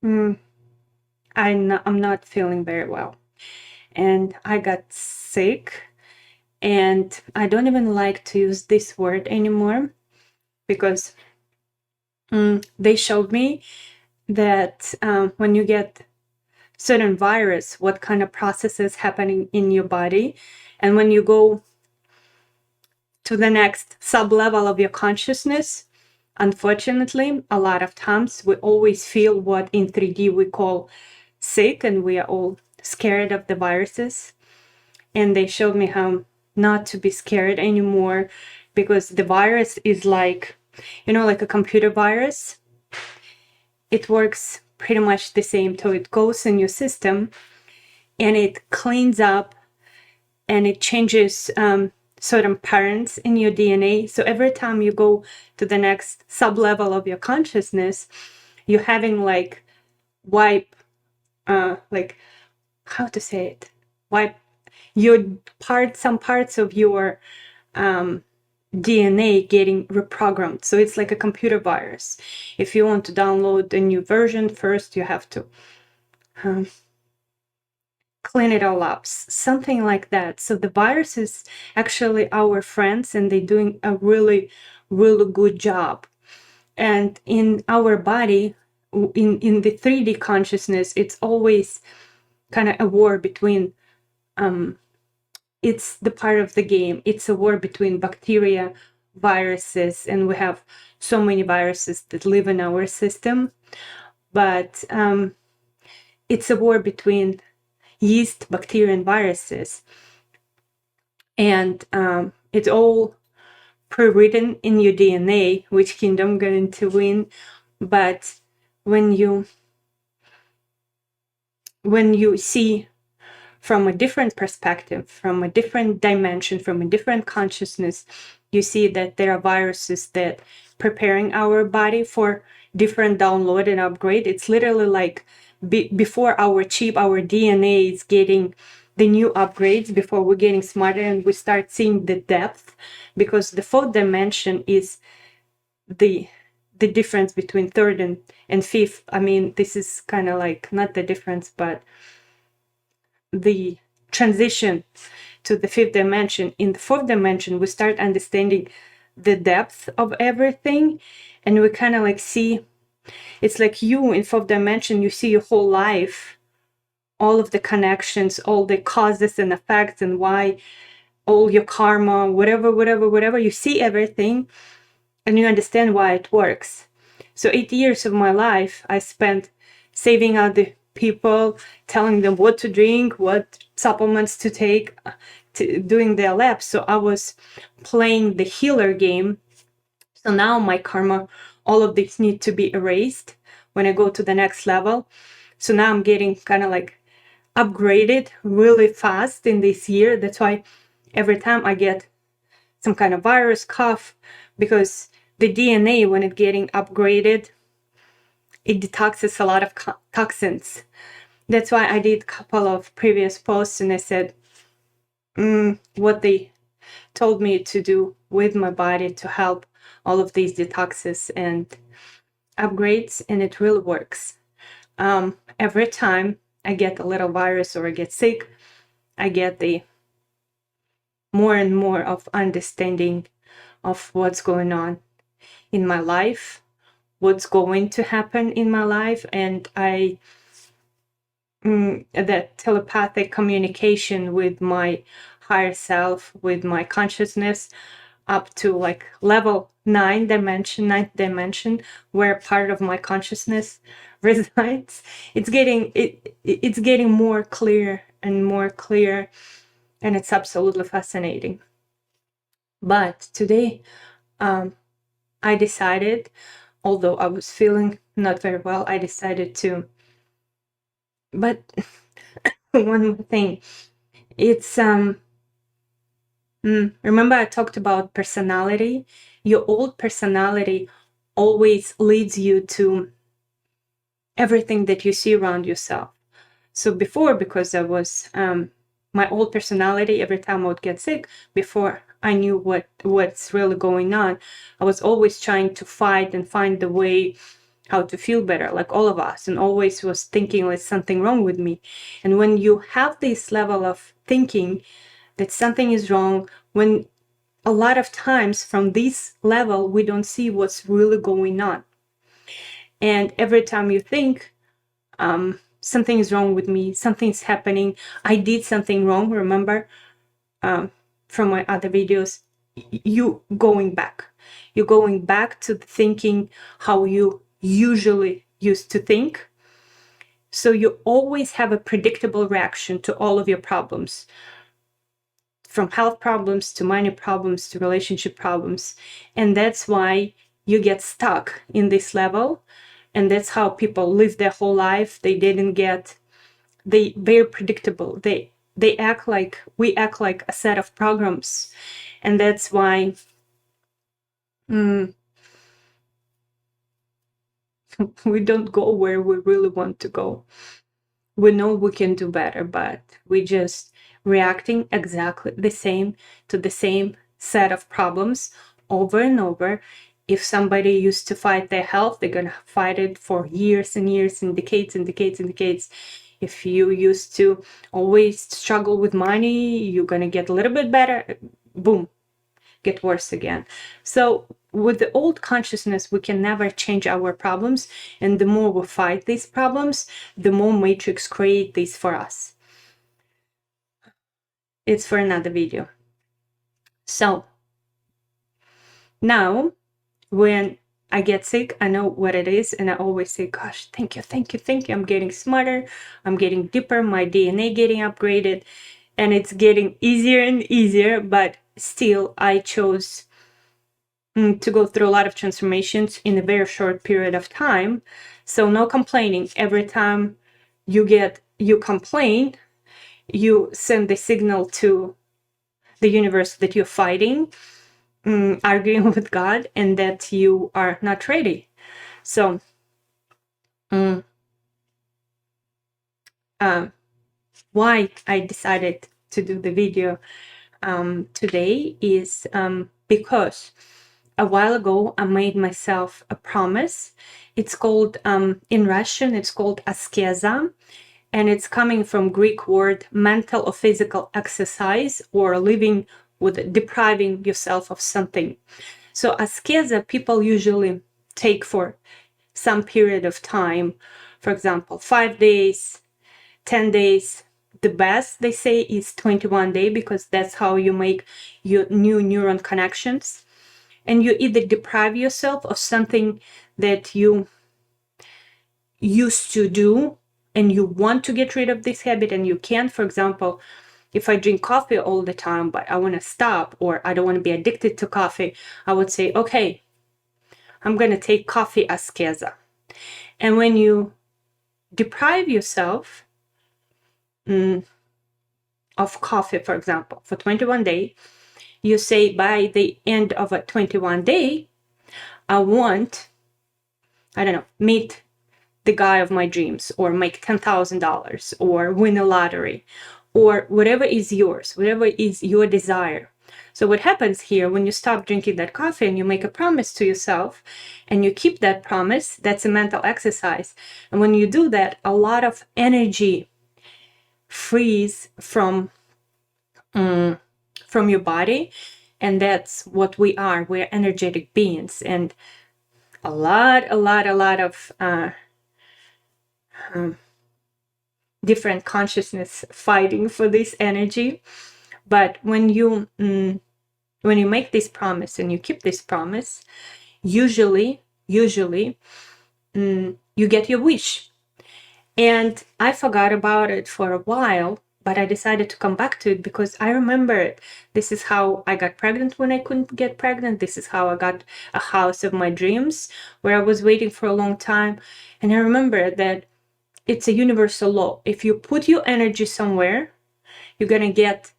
mm, I'm not feeling very well. And I got sick. And I don't even like to use this word anymore because they showed me that when you get certain virus, what kind of processes happening in your body. And when you go to the next sub-level of your consciousness, unfortunately, a lot of times we always feel what in 3D we call sick, and we are all scared of the viruses. And they showed me how not to be scared anymore because the virus is like, like a computer virus. It works pretty much the same. So it goes in your system and it cleans up and it changes certain patterns in your DNA. So every time you go to the next sub-level of your consciousness, you're having like wipe, like how to say it, wipe your some parts of your DNA getting reprogrammed. So it's like a computer virus. If you want to download a new version, first you have to clean it all up, something like that. So the virus is actually our friends and they're doing a really, really good job. And in our body, in the 3D consciousness, it's always kind of a war between it's the part of the game. It's a war between bacteria, viruses, and we have so many viruses that live in our system. But it's a war between yeast, bacteria, and viruses. And it's all pre-written in your DNA, which kingdom going to win. But when you see from a different perspective, from a different dimension, from a different consciousness, you see that there are viruses that preparing our body for different download and upgrade. It's literally like before our chip, our DNA is getting the new upgrades, before we're getting smarter and we start seeing the depth, because the fourth dimension is the difference between third and fifth. I mean, this is kind of like not the difference, but the transition to the fifth dimension. In the fourth dimension, we start understanding the depth of everything, and we kind of like see, it's like you in fourth dimension, you see your whole life, all of the connections, all the causes and effects, and why all your karma, whatever, you see everything and you understand why it works. So 8 years of my life I spent saving other people, telling them what to drink, what supplements to take, doing their labs. So I was playing the healer game. So now my karma, all of these need to be erased when I go to the next level. So now I'm getting kind of like upgraded really fast in this year. That's why every time I get some kind of virus, cough, because the DNA, when it's getting upgraded, it detoxes a lot of toxins. That's why I did a couple of previous posts and I said what they told me to do with my body to help all of these detoxes and upgrades, and it really works. Every time I get a little virus or I get sick, I get the more and more of understanding of what's going on in my life, what's going to happen in my life, and that telepathic communication with my higher self, with my consciousness, up to like level ninth dimension, where part of my consciousness resides. It's getting more clear and more clear, and it's absolutely fascinating. But today, I decided, although I was feeling not very well, I decided to. But one more thing, it's remember I talked about personality. Your old personality always leads you to everything that you see around yourself. So before, because I was my old personality, every time I would get sick, before I knew what's really going on, I was always trying to fight and find the way how to feel better, like all of us, and always was thinking there's something wrong with me. And when you have this level of thinking that something is wrong, when a lot of times from this level we don't see what's really going on. And every time you think something is wrong with me, something's happening, I did something wrong, remember from my other videos, you're going back to thinking how you usually used to think. So you always have a predictable reaction to all of your problems, from health problems to money problems to relationship problems. And that's why you get stuck in this level. And that's how people live their whole life. They very predictable. They act like, we act like a set of programs. And that's why we don't go where we really want to go. We know we can do better, but we just reacting exactly the same to the same set of problems over and over. If somebody used to fight their health, they're gonna fight it for years and years and decades and decades and decades. If you used to always struggle with money, you're gonna get a little bit better, boom, get worse again. So with the old consciousness, we can never change our problems. And the more we fight these problems, the more Matrix create these for us. It's for another video. So now when I get sick, I know what it is. And I always say, gosh, thank you, thank you, thank you. I'm getting smarter. I'm getting deeper. My DNA getting upgraded. And it's getting easier and easier. But still, I chose to go through a lot of transformations in a very short period of time. So no complaining. Every time you complain, you send the signal to the universe that you're fighting, arguing with God, and that you are not ready. So why I decided to do the video today is because a while ago I made myself a promise. It's called, in Russian, it's called askeza, and it's coming from Greek word mental or physical exercise, or living with depriving yourself of something. So askeza people usually take for some period of time, for example, 5 days, 10 days. The best, they say, is 21 days, because that's how you make your new neuron connections. And you either deprive yourself of something that you used to do and you want to get rid of this habit and you can't. For example, if I drink coffee all the time, but I want to stop, or I don't want to be addicted to coffee, I would say, okay, I'm going to take coffee askeza. And when you deprive yourself of coffee, for example, for 21 days, you say by the end of a 21 day, I want, I don't know, meet the guy of my dreams, or make $10,000, or win a lottery, or whatever is yours, whatever is your desire. So what happens here, when you stop drinking that coffee and you make a promise to yourself and you keep that promise, that's a mental exercise. And when you do that, a lot of energy frees from your body. And that's what we are. We're energetic beings. And a lot of different consciousness fighting for this energy. But when you make this promise and you keep this promise, usually you get your wish. And I forgot about it for a while, but I decided to come back to it because I remember it. This is how I got pregnant when I couldn't get pregnant. This is how I got a house of my dreams, where I was waiting for a long time. And I remember that it's a universal law. If you put your energy somewhere, you're going to get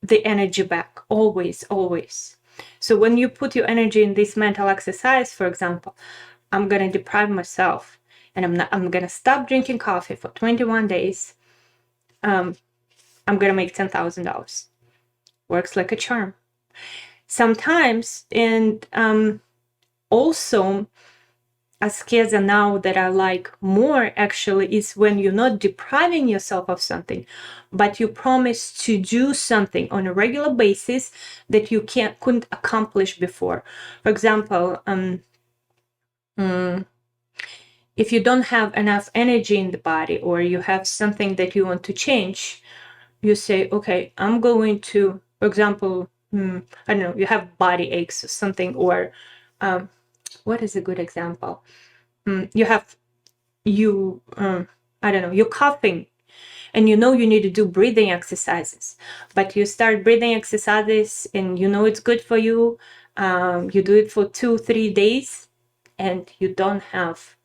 the energy back. Always, always. So when you put your energy in this mental exercise, for example, I'm going to deprive myself and I'm going to stop drinking coffee for 21 days. I'm going to make $10,000. Works like a charm. Sometimes, and also ascesa now that I like more actually is when you're not depriving yourself of something, but you promise to do something on a regular basis that you couldn't accomplish before. For example, if you don't have enough energy in the body, or you have something that you want to change, you say, okay, I'm going to, for example, I don't know, you have body aches or something, or what is a good example? I don't know, you're coughing, and you know you need to do breathing exercises, but you start breathing exercises and you know it's good for you. You do it for 2-3 days, and you don't have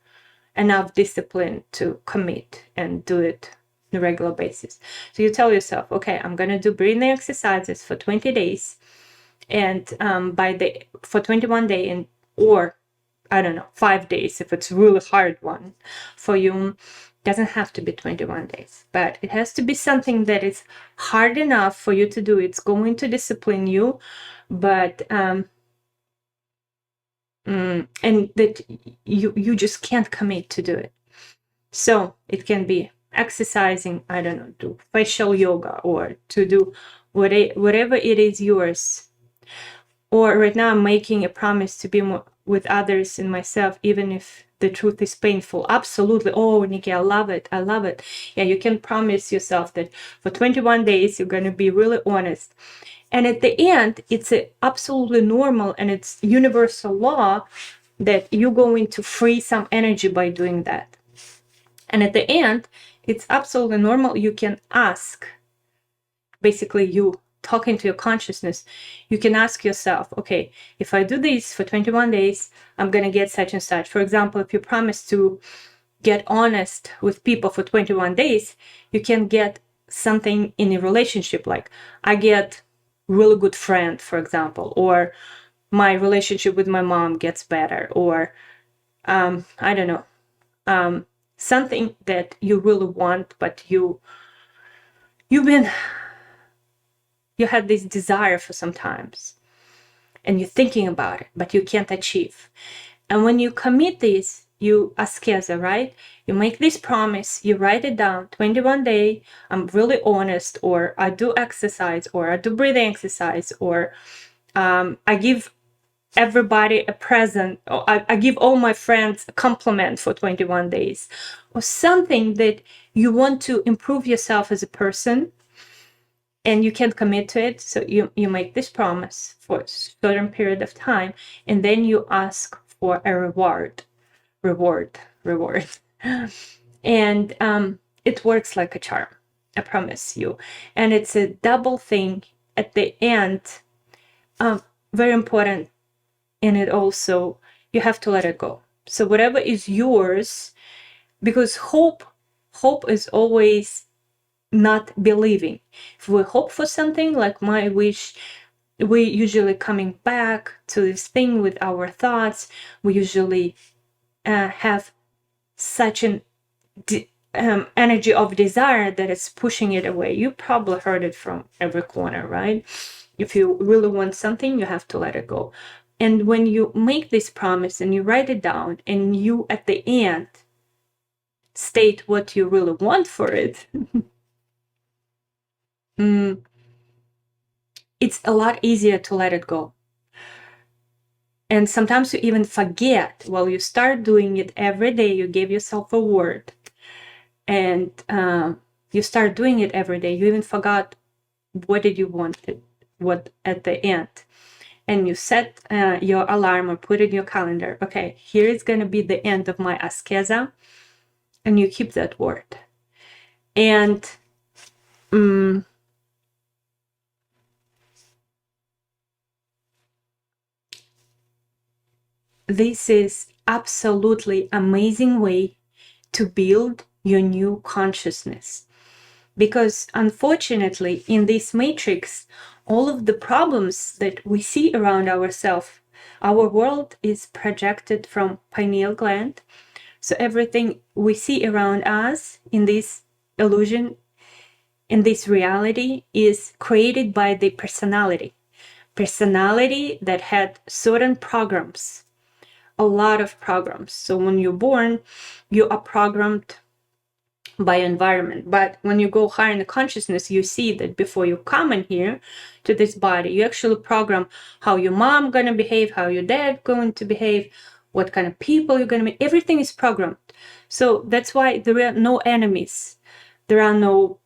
enough discipline to commit and do it on a regular basis. So you tell yourself, okay, I'm going to do breathing exercises for 20 days, and for 21 day, and or I don't know, 5 days if it's really hard one for you. Doesn't have to be 21 days, but it has to be something that is hard enough for you to do. It's going to discipline you, but and that you just can't commit to do it. So it can be exercising, I don't know, do facial yoga, or to do whatever it is yours. Or right now I'm making a promise to be more with others and myself, even if the truth is painful. Absolutely. Oh, Nikki, I love it. I love it. Yeah, you can promise yourself that for 21 days, you're going to be really honest. And at the end, it's absolutely normal, and it's universal law that you're going to free some energy by doing that. And at the end, it's absolutely normal. You can ask, basically, you talking to your consciousness, you can ask yourself, okay, if I do this for 21 days, I'm going to get such and such. For example, if you promise to get honest with people for 21 days, you can get something in a relationship, like I get really good friend, for example, or my relationship with my mom gets better, or I don't know, something that you really want, but you had this desire for some times, and you're thinking about it, but you can't achieve. And when you commit this, you ascesa, right? You make this promise, you write it down, 21 day, I'm really honest, or I do exercise, or I do breathing exercise, or I give everybody a present, or I give all my friends a compliment for 21 days, or something that you want to improve yourself as a person, and you can't commit to it. So you make this promise for a certain period of time, and then you ask for a reward. And it works like a charm, I promise you. And it's a double thing at the end, very important. And it also, you have to let it go. So whatever is yours, because hope is always not believing. If we hope for something, like my wish, we usually coming back to this thing with our thoughts. We usually have such an energy of desire that it's pushing it away. You probably heard it from every corner, right? If you really want something, you have to let it go. And when you make this promise and you write it down, and you at the end state what you really want for it, it's a lot easier to let it go. And sometimes you even forget. Well, you start doing it every day. You give yourself a word, and you start doing it every day. You even forgot what did you want, what at the end. And you set your alarm or put in your calendar. Okay, here is going to be the end of my ascesa, and you keep that word. And this is absolutely amazing way to build your new consciousness. Because unfortunately, in this matrix, all of the problems that we see around ourselves, our world is projected from pineal gland. So everything we see around us in this illusion, in this reality, is created by the personality that had certain programs a lot of programs. So when you're born, you are programmed by environment. But when you go higher in the consciousness, you see that before you come in here to this body, you actually program how your mom gonna behave, how your dad going to behave, what kind of people you're gonna be. Everything is programmed. So that's why there are no enemies. There are no,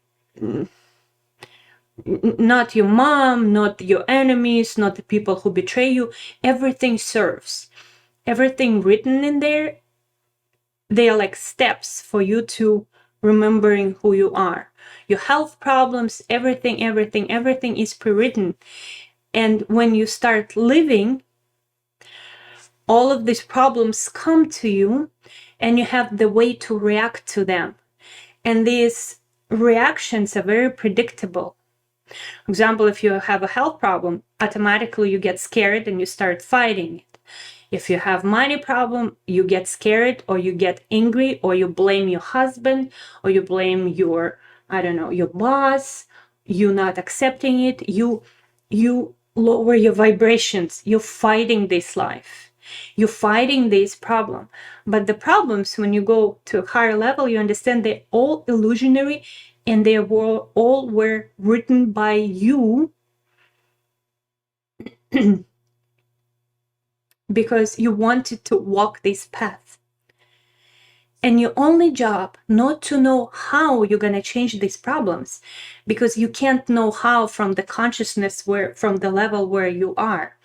not your mom, not your enemies, not the people who betray you. Everything serves. Everything written in there, they are like steps for you to remembering who you are. Your health problems, everything is pre-written. And when you start living, all of these problems come to you and you have the way to react to them. And these reactions are very predictable. For example, if you have a health problem, automatically you get scared and you start fighting it. If you have money problem, you get scared or you get angry or you blame your husband or you blame your, I don't know, your boss, you not accepting it, you lower your vibrations, you're fighting this life. You're fighting this problem. But the problems, when you go to a higher level, you understand they're all illusionary and they were all were written by you because you wanted to walk this path. And your only job not to know how you're going to change these problems, because you can't know how from the consciousness where from the level where you are,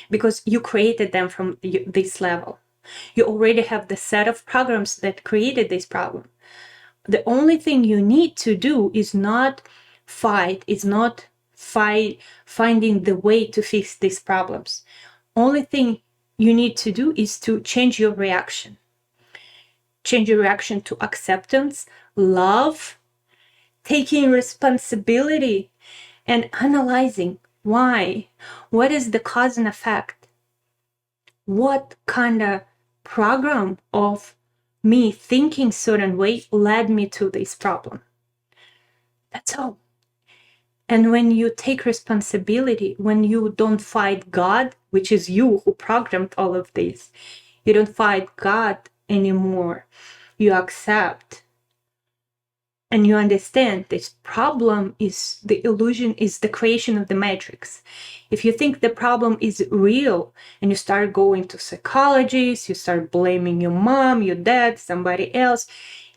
because you created them from this level. You already have the set of programs that created this problem. The only thing you need to do is not fight, finding the way to fix these problems. Only thing you need to do is to change your reaction. Change your reaction to acceptance, love, taking responsibility, and analyzing why. What is the cause and effect? What kind of program of me thinking certain way led me to this problem? That's all. And when you take responsibility, when you don't fight God, which is you who programmed all of this, you don't fight God anymore. You accept and you understand this problem is the illusion, is the creation of the matrix. If you think the problem is real and you start going to psychologists, you start blaming your mom, your dad, somebody else,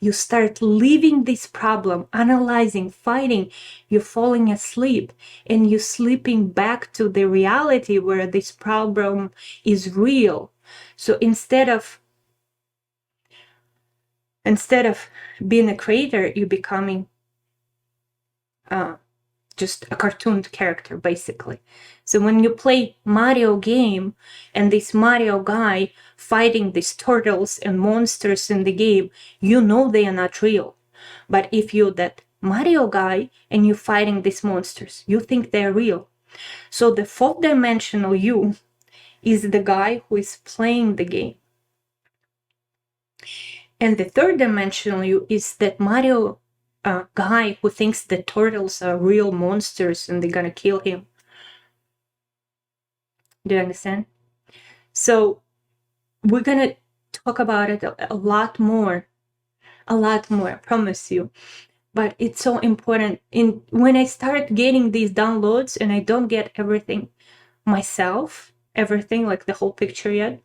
you start living this problem, analyzing, fighting, you're falling asleep and you're sleeping back to the reality where this problem is real. So instead of being a creator, you're becoming just a cartoon character, basically. So when you play Mario game and this Mario guy fighting these turtles and monsters in the game, you know they are not real. But if you're that Mario guy and you're fighting these monsters, you think they're real. So the fourth dimensional you is the guy who is playing the game. And the third dimensional you is that Mario guy who thinks the turtles are real monsters and they're gonna kill him. Do you understand? So we're gonna talk about it a lot more, I promise you. But it's so important. When I start getting these downloads and I don't get everything myself, everything like the whole picture yet,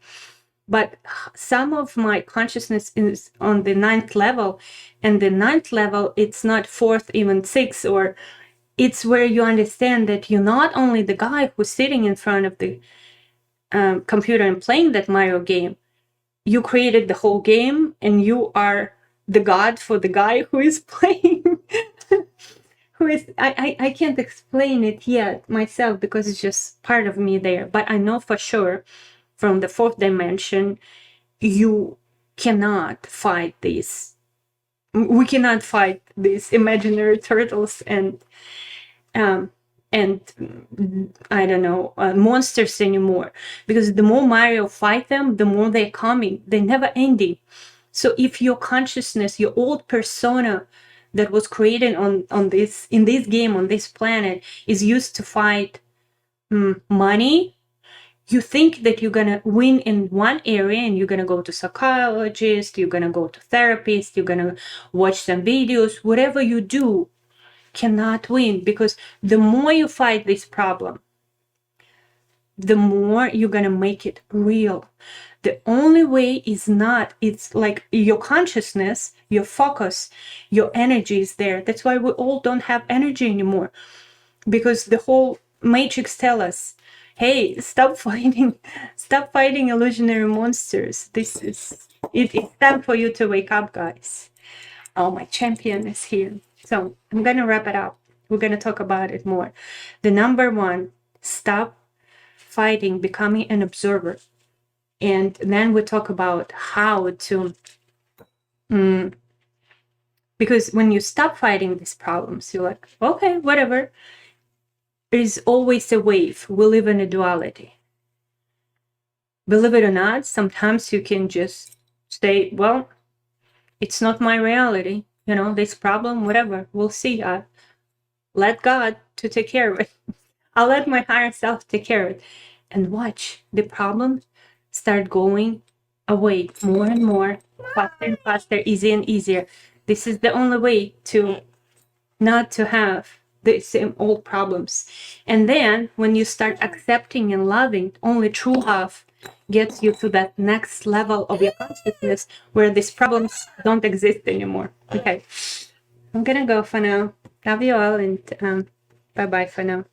but some of my consciousness is on the 9th level, and the 9th level, it's not 4th, even 6th, or it's where you understand that you're not only the guy who's sitting in front of the computer and playing that Mario game, you created the whole game and you are the god for the guy who is playing. Who is, I can't explain it yet myself because it's just part of me there, but I know for sure from the 4th dimension, you cannot fight these. We cannot fight these imaginary turtles and I don't know, monsters anymore. Because the more Mario fight them, the more they're coming. They're never ending. So if your consciousness, your old persona that was created on this, in this game, on this planet, is used to fight money, you think that you're gonna win in one area and you're gonna go to psychologist, you're gonna go to therapist, you're gonna watch some videos, whatever you do cannot win, because the more you fight this problem, the more you're gonna make it real. The only way is not, it's like your consciousness, your focus, your energy is there. That's why we all don't have energy anymore, because the whole matrix tell us, hey, stop fighting illusionary monsters. It's time for you to wake up, guys. Oh, my champion is here. So I'm gonna wrap it up. We're gonna talk about it more. The number one, stop fighting, becoming an observer. And then we talk about how to, because when you stop fighting these problems, you're like, okay, whatever. There's always a wave. We live in a duality. Believe it or not, sometimes you can just say, well, it's not my reality. This problem, whatever, we'll see. Let God to take care of it. I'll let my higher self take care of it. And watch the problem start going away more and more, faster and faster, easier and easier. This is the only way to not to have the same old problems. And then when you start accepting and loving, only true love gets you to that next level of your consciousness where these problems don't exist anymore. Okay, I'm gonna go for now. Love you all, and bye-bye for now.